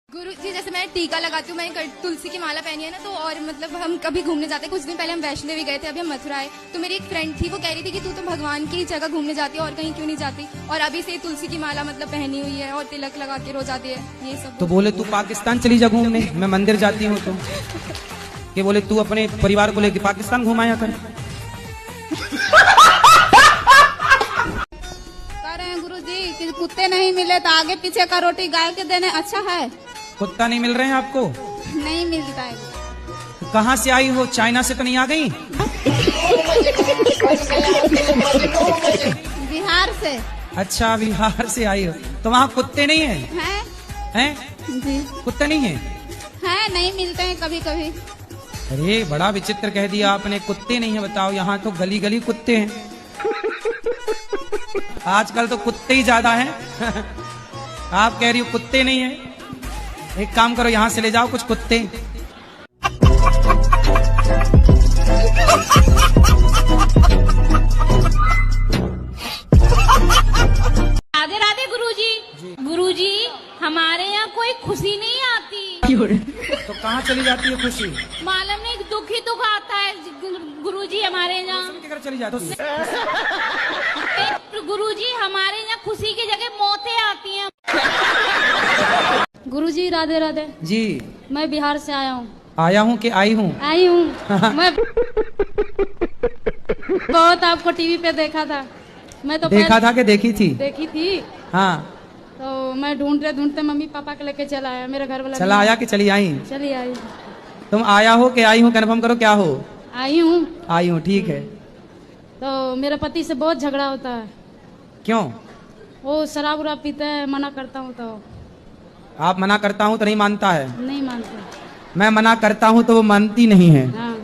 गुरु जी, जैसे मैं टीका लगाती हूँ, मैंने तुलसी की माला पहनी है ना, तो और मतलब हम कभी घूमने जाते हैं। कुछ दिन पहले हम वैष्णो देवी गए थे, अभी हम मथुरा आए, तो मेरी एक फ्रेंड थी, वो कह रही थी कि तू तो भगवान की जगह घूमने जाती है और कहीं क्यों नहीं जाती, और अभी से तुलसी की माला मतलब पहनी हुई है और तिलक लगा के रोज आती है, ये सब। तो बोले तू पाकिस्तान चली जा घूमने, मैं मंदिर जाती हूँ, तो कि बोले तू अपने परिवार को लेके पाकिस्तान घुमाया कर। गुरु जी कि कुत्ते नहीं मिले तो आगे पीछे का रोटी गाय के देने अच्छा है। कुत्ता नहीं मिल रहे हैं आपको? नहीं मिलता है। तो कहाँ से आई हो? चाइना से तो नहीं आ गई? बिहार से। अच्छा, बिहार से आई हो, तो वहाँ कुत्ते नहीं है? हैं? जी कुत्ते नहीं है? है, नहीं मिलते हैं कभी कभी। अरे बड़ा विचित्र कह दिया आपने, कुत्ते नहीं है। बताओ, यहाँ तो गली गली कुत्ते हैं। आजकल तो कुत्ते ही ज्यादा हैं। आप कह रही हो कुत्ते नहीं है? एक काम करो, यहाँ से ले जाओ कुछ कुत्ते। राधे राधे गुरुजी। गुरुजी, हमारे यहाँ कोई खुशी नहीं आती। तो कहाँ चली जाती है खुशी? मालूम नहीं, दुख ही दुख आता है गुरुजी हमारे यहाँ। के घर चली जाती है? गुरुजी, हमारे यहाँ खुशी की जगह मौतें आती हैं। गुरुजी राधे राधे जी। मैं बिहार से आया हूँ। आया हूँ कि आई हूँ? आई हूँ। मैं बहुत आपको टीवी पे देखा था। मैं तो देखा था कि देखी थी? देखी थी। हाँ, तो मैं ढूंढते ढूंढते मम्मी पापा के लेके चला आया, मेरे घर वाला। चला आया कि चली आई? चली आई। तुम आया हो कि आई हूँ, कन्फर्म करो क्या हो? आई हूँ। आई हूँ, ठीक है। तो मेरे पति से बहुत झगड़ा होता है। क्यों? वो शराब उराब पीते हैं, मना करता हूँ तो। आप मना करता हूँ तो नहीं मानता है? नहीं मानते। मैं मना करता हूँ तो वो मानती नहीं है। हाँ।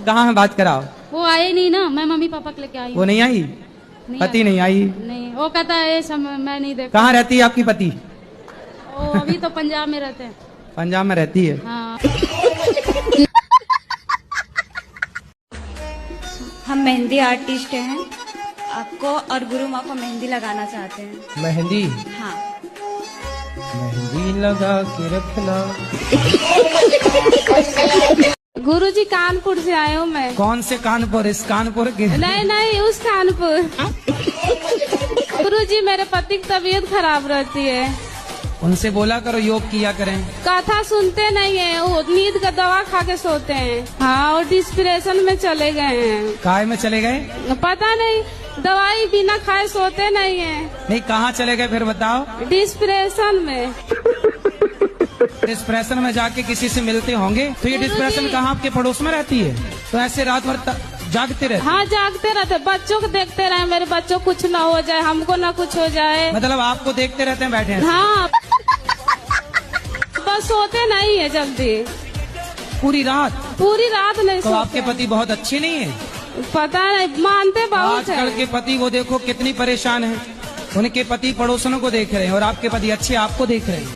कहाँ है, बात कराओ। वो आए नहीं ना, मैं मम्मी पापा के लेके आई। वो नहीं आई? पति नहीं आई? नहीं, वो कहता है मैं नहीं देखा। कहाँ रहती है आपकी पति? वो अभी तो पंजाब में रहते हैं। पंजाब में रहती है? हाँ। हम मेहंदी आर्टिस्ट हैं, आपको और गुरु माँ को मेहंदी लगाना चाहते हैं। मेहंदी? हाँ। मेहंदी लगा के रखना। गुरुजी, कानपुर से आए हूँ मैं। कौन से कानपुर? इस कानपुर के? नहीं नहीं, उस कानपुर। गुरुजी, मेरे पति की तबीयत खराब रहती है। उनसे बोला करो योग किया करें। कथा सुनते नहीं है, वो नींद का दवा खा के सोते हैं। हाँ, और डिस्प्रेशन में चले गए हैं। काय में चले गए? पता नहीं, दवाई बिना खाए सोते नहीं है। नहीं, कहाँ चले गए फिर बताओ? डिस्प्रेशन में। डिस्प्रेशन में जाके किसी से मिलते होंगे, तो ये डिस्प्रेशन कहाँ आपके पड़ोस में रहती है? तो ऐसे रात भर जागते रहते? हाँ, जागते रहते, बच्चों को देखते रहे, मेरे बच्चों को कुछ ना हो जाए, हमको ना कुछ हो जाए। मतलब आपको देखते रहते हैं बैठे हैं? हाँ, बस सोते नहीं है जल्दी। पूरी रात? पूरी रात नहीं तो सोते। आपके पति बहुत अच्छे नहीं है? पता नहीं, मानते बहुत है। आजकल के पति को देखो कितनी परेशान है। उनके पति पड़ोसनों को देख रहे हैं और आपके पति अच्छे आपको देख रहे हैं।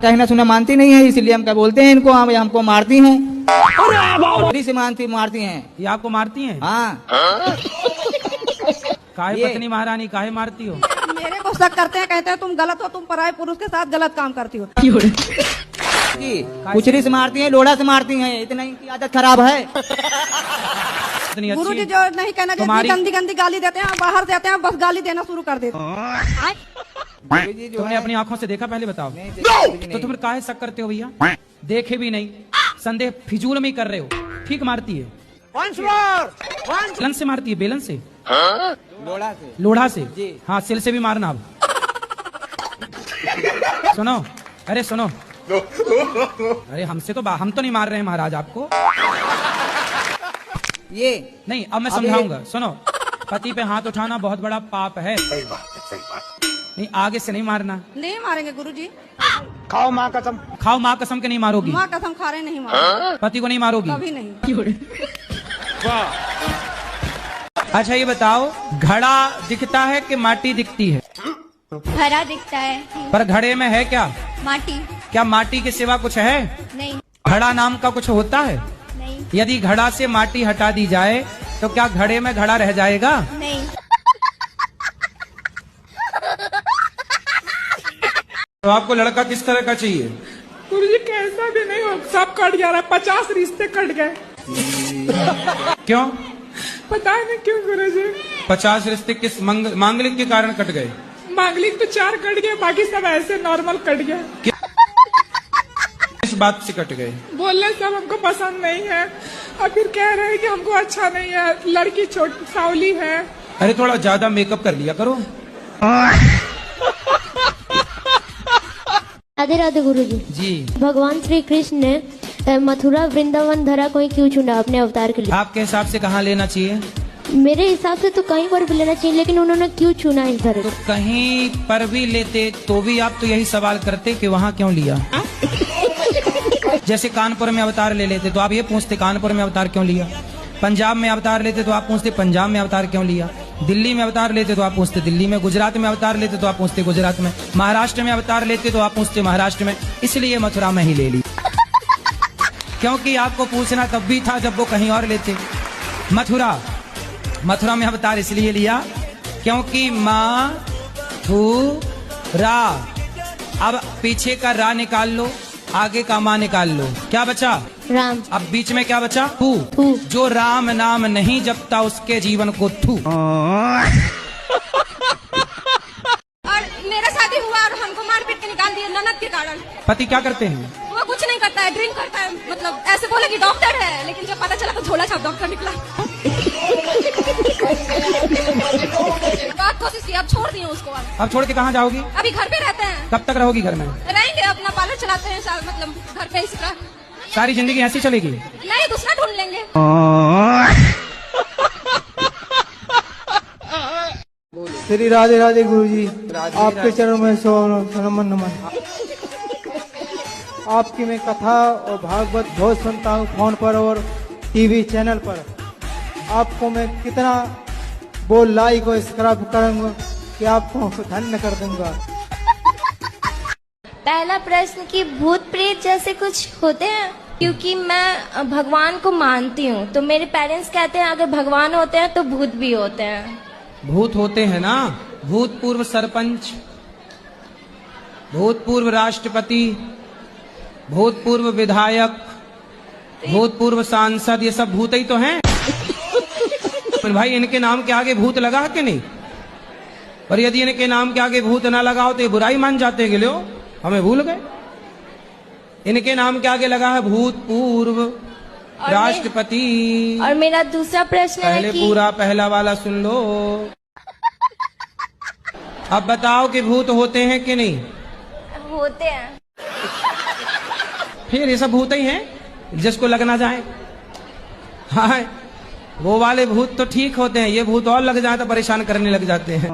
कहना सुना मानती नहीं है, इसलिए हम क्या बोलते हैं इनको, हमको मारती हैं। से मारती हैं। ये आपको मारती हैं? हाँ। काहे पत्नी महारानी, काहे मारती हो? मेरे को शक करते हैं, कहते हैं तुम गलत हो, तुम पराये पुरुष के साथ गलत काम करती हो। कुचरी से मारती हैं, लोढ़ा से मारती हैं, इतना इनकी आदत खराब है। गुरु जी जो नहीं कहना चाहिए, गंदी गंदी गाली देते हैं, बाहर देते हैं, बस गाली देना शुरू कर देते हैं। तुमने अपनी आंखों से देखा? पहले बताओ। तो तुम काहे शक करते हो भैया? देखे भी नहीं, संदेह फिजूल में ही कर रहे हो। ठीक मारती है? बेलन से मारती है? बेलन से? लोढ़ा से। लोढ़ा से? हाँ, सिल से भी मारना। अब सुनो, अरे सुनो, अरे हमसे तो हम तो नहीं मार रहे हैं महाराज आपको। ये नहीं, अब मैं समझाऊंगा। सुनो, पति पे हाथ उठाना बहुत बड़ा पाप है। नहीं, आगे से नहीं मारना। नहीं मारेंगे गुरु जी। खाओ माँ कसम। खाओ माँ कसम के नहीं मारोगी? माँ कसम खा रहे, नहीं मारेंगे। पति को नहीं मारोगी? कभी नहीं। अच्छा ये बताओ, घड़ा दिखता है कि माटी दिखती है? हरा दिखता है। पर घड़े में है क्या? माटी। क्या माटी के सिवा कुछ है? नहीं। घड़ा नाम का कुछ होता है? नहीं। यदि घड़ा से माटी हटा दी जाए तो क्या घड़े में घड़ा रह जाएगा? नहीं। तो आपको लड़का किस तरह का चाहिए? गुरुजी कैसा भी नहीं हो, सब कट जा रहा है, 50 रिश्ते कट गए। क्यों? पता नहीं क्यों गुरुजी। 50 रिश्ते किस मांगलिक के कारण कट गए? मांगलिक तो 4 कट गए, बाकी सब ऐसे नॉर्मल कट गए। किस बात से कट गए? बोलने सब हमको पसंद नहीं है और फिर कह रहे हैं कि हमको अच्छा नहीं है, लड़की छोटी सावली है। अरे थोड़ा ज्यादा मेकअप कर लिया करो। राधे राधे गुरुजी। जी। भगवान श्री कृष्ण ने मथुरा वृंदावन धरा को क्यों चुना अपने अवतार के लिए? आपके हिसाब से कहाँ लेना चाहिए? मेरे हिसाब से तो कहीं पर भी लेना चाहिए, लेकिन उन्होंने क्यों चुना इस धरे को? कहीं पर भी लेते तो भी आप तो यही सवाल करते कि वहाँ क्यों लिया। जैसे कानपुर में अवतार ले लेते तो आप ये पूछते कानपुर में अवतार क्यों लिया। पंजाब में अवतार लेते तो आप पूछते पंजाब में अवतार क्यों लिया। दिल्ली में अवतार लेते तो आप पूछते दिल्ली में। गुजरात में अवतार लेते तो आप पूछते गुजरात में। महाराष्ट्र में अवतार लेते तो आप पूछते महाराष्ट्र में। इसलिए मथुरा में ही ले ली, क्योंकि आपको पूछना तब भी था जब वो कहीं और लेते। मथुरा में अवतार इसलिए लिया क्योंकि रा, अब पीछे का रा निकाल लो, आगे का माँ निकाल लो, क्या बचा? राम। अब बीच में क्या बचा? थू। जो राम नाम नहीं जपता उसके जीवन को थू। और मेरा शादी हुआ और हमको मार पीट के निकाल दिया ननद के कारण। पति क्या करते हैं? वो कुछ नहीं करता है, ड्रिंक करता है, मतलब ऐसे बोला कि डॉक्टर है, लेकिन जब पता चला तो झोला छाप डॉक्टर निकला। बहुत कोशिश की, अब छोड़ दिए उसको। अब छोड़ के कहाँ जाओगी? अभी घर पे रहते हैं। कब तक रहोगी घर में? रहेंगे, अपना पार्लर चलाते हैं, मतलब घर पे इसी तरह। सारी जिंदगी ऐसी चलेगी? नहीं, दूसरा ढूंढ लेंगे। श्री राधे राधे गुरुजी। आपके चरणों में नमन नमन। आपकी मैं कथा और भागवत बहुत सुनता हूँ फोन पर और टीवी चैनल पर। आपको मैं कितना बोल लाइक और सब्सक्राइब करूंगा कि आपको धन्य कर दूंगा। पहला प्रश्न कि भूत प्रेत जैसे कुछ होते हैं? क्योंकि मैं भगवान को मानती हूँ, तो मेरे पेरेंट्स कहते हैं अगर भगवान होते हैं तो भूत भी होते हैं। भूत होते हैं ना, भूतपूर्व सरपंच, भूतपूर्व राष्ट्रपति, भूतपूर्व विधायक, भूतपूर्व सांसद, ये सब भूत ही तो हैं। भाई इनके नाम के आगे भूत लगा है कि नहीं? और यदि इनके नाम के आगे भूत ना लगाओ तो ये बुराई मान जाते हैं कि लो हमें भूल गए। इनके नाम के आगे लगा है भूतपूर्व राष्ट्रपति। और मेरा दूसरा प्रश्न है पहले कि पूरा पहला वाला सुन लो। अब बताओ कि भूत होते हैं कि नहीं? होते हैं। फिर ये सब भूत ही हैं जिसको लगना जाए। हाँ, वो वाले भूत तो ठीक होते हैं, ये भूत और लग जाए तो परेशान करने लग जाते हैं।